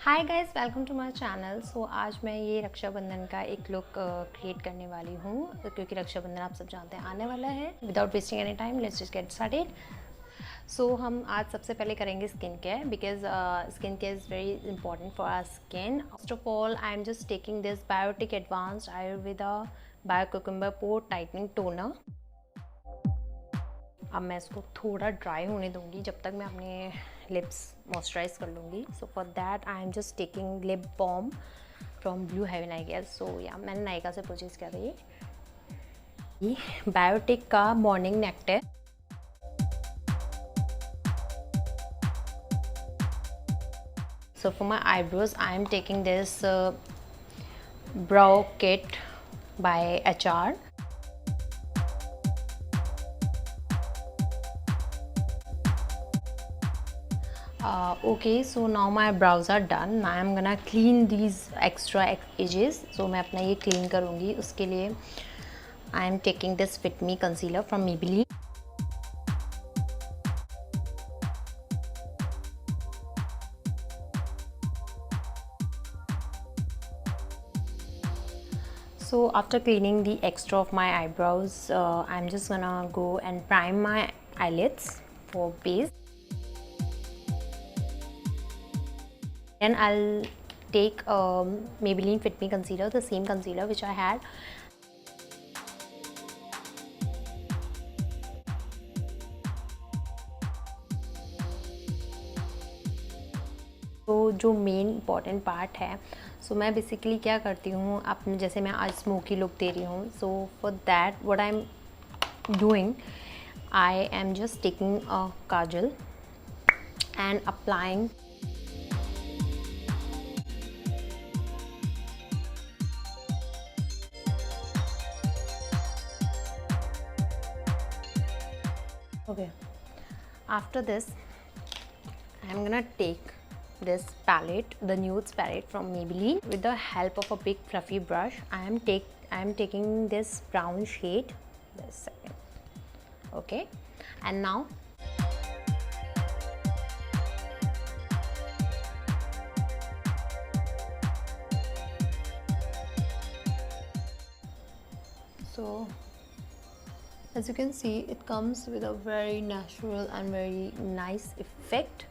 Hi guys, welcome to my channel. So आज मैं ये रक्षाबंधन का एक लुक क्रिएट करने वाली हूँ, क्योंकि रक्षाबंधन आप सब जानते हैं आने वाला है। Without wasting any time let's just get started. So हम आज सबसे पहले करेंगे skin care, because skin care is very important for our skin. First of all I am just taking this Biotique advanced ayurveda bio cucumber pore tightening toner. अब मैं इसको थोड़ा dry होने दूंगी जब तक मैं अपने लिप्स मॉइस्चराइज कर लूँगी। So for that I am just taking lip balm from blue heaven I guess. So yeah मैंने नायका से परचेज़ किया था ये बायोटिक का morning nectar. So for my eyebrows I am taking this brow kit by HR. Okay, so now my brows are done. Now I am gonna clean these extra edges. So मैं अपना ये clean करूँगी। उसके लिए I am taking this Fit Me concealer from Maybelline. So after cleaning the extra of my eyebrows, I'm just gonna go and prime my eyelids for base. Then I'll take Maybelline Fit Me concealer, the same concealer which I had. तो जो main important part है, सो मैं basically क्या करती हूँ, अपने जैसे मैं आज स्मोकी लुक दे रही हूँ, सो for that what I am doing, I am just taking a Kajal and applying okay. After this I am gonna take this palette, the nudes palette from Maybelline. With the help of a big fluffy brush, I am taking this brown shade. Just a second. Okay, and now so as you can see, it comes with a very natural and very nice effect.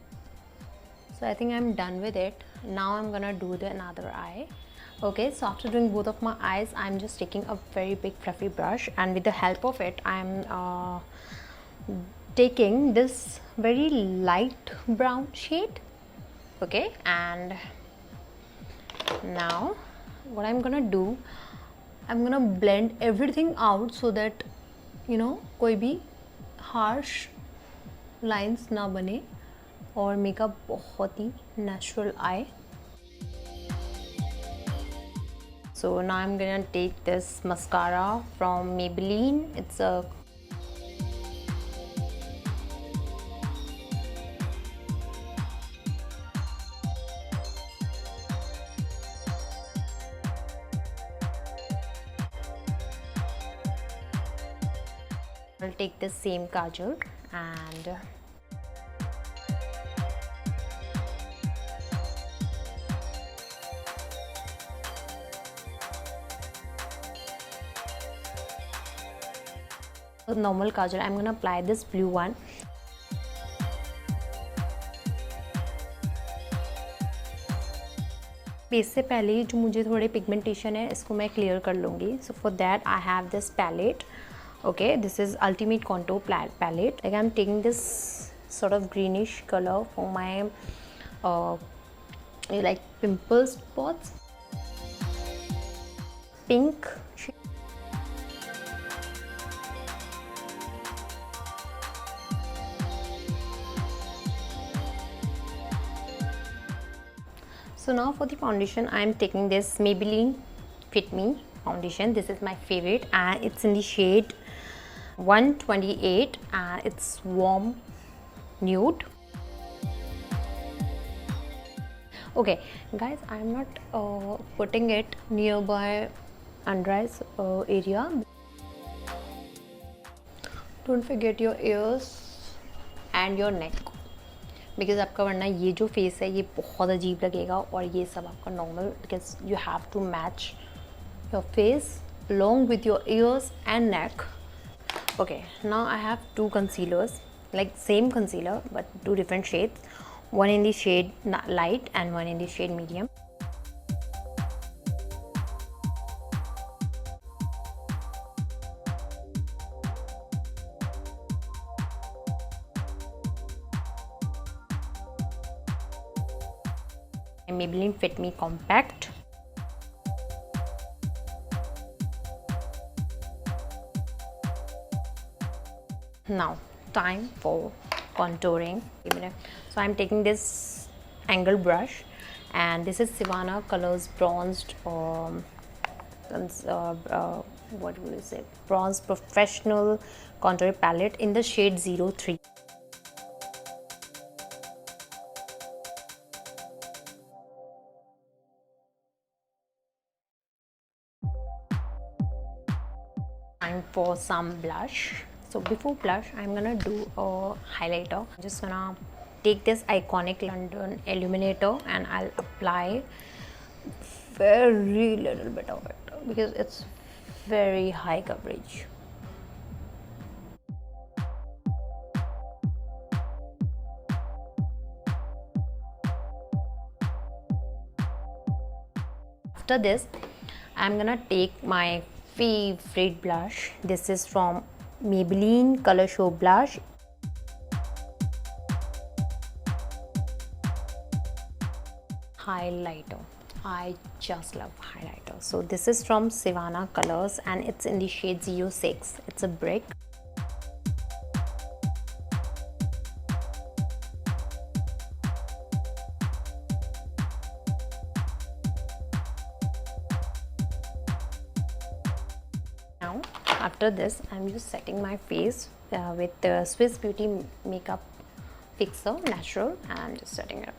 So I think I'm done with it. Now I'm gonna do the another eye. Okay, so after doing both of my eyes, I'm just taking a very big fluffy brush, and with the help of it I'm taking this very light brown shade. Okay, and now what I'm gonna do, I'm gonna blend everything out so that कोई भी harsh lines ना बने और makeup बहुत ही natural आए. So now I'm gonna take this mascara from Maybelline. It's a I'll take the same kajal and normal kajal. I'm gonna apply this blue one. Base से पहले जो मुझे थोड़े पिगमेंटेशन है इसको मैं क्लियर कर लूँगी. So for that I have this palette. Okay, this is Ultimate Contour palette. Like I'm taking this sort of greenish color for my like pimple spots. Pink shade. So now for the foundation, I am taking this Maybelline Fit Me foundation. This is my favorite and it's in the shade 128 and it's warm nude. Okay guys, I am not putting it nearby under eyes area. Don't forget your ears and your neck. Because आपका वरना ये जो face है ये बहुत अजीब लगेगा और ये सब आपका normal, because you have to match your face along with your ears and neck. Okay, now I have two concealers, like same concealer but two different shades, one in the shade light and one in the shade medium. Maybelline Fit Me Compact. Now time for contouring. So I'm taking this angle brush and this is Sivana Colors bronzed what will you say, bronze professional contour palette in the shade 03. Time for some blush. So before blush, I'm gonna do a highlighter. I'm just gonna take this Iconic London illuminator and I'll apply very little bit of it because it's very high coverage. After this, I'm gonna take my favorite blush. This is from Maybelline Color Show blush. Highlighter. I just love highlighter. So this is from Sivana Colors and it's in the shade 06. It's a brick. Now after this, I'm just setting my face with the Swiss Beauty Makeup Fixer Natural. I'm just setting it up.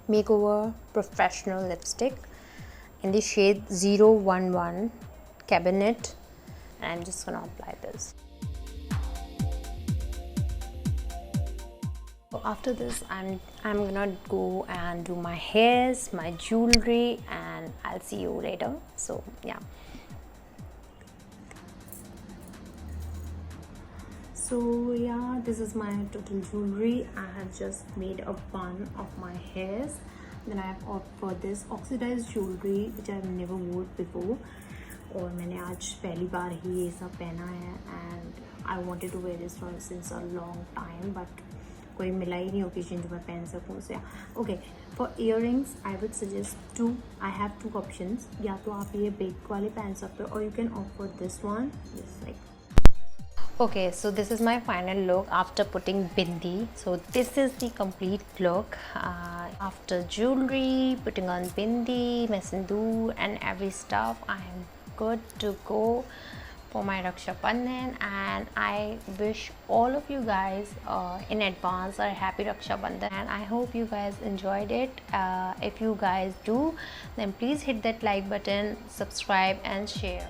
Makeover Professional Lipstick in the shade 011 Cabinet, and I'm just gonna apply this. So after this, I'm gonna go and do my hairs, my jewelry, and I'll see you later. So yeah. So yeah, this is my total jewelry. I have just made a bun of my hairs. Then I have opted for this oxidized jewelry which I have never worn before. और मैंने आज पहली बार ही ये सब पहना है and I wanted to wear this for since a long time but कोई मिला ही नहीं ओकेजन जो मैं पहन सकूँ. So yeah, okay. For earrings, I would suggest two. I have two options. या तो आप ये big वाले पहन सकते हो or you can opt for this one. Just like. Okay, so this is my final look after putting bindi. So this is the complete look after jewelry, putting on bindi, mesindoor and every stuff. I am good to go for my Raksha Bandhan, and I wish all of you guys in advance a happy Raksha Bandhan, and I hope you guys enjoyed it. If you guys do, then please hit that like button, subscribe and share.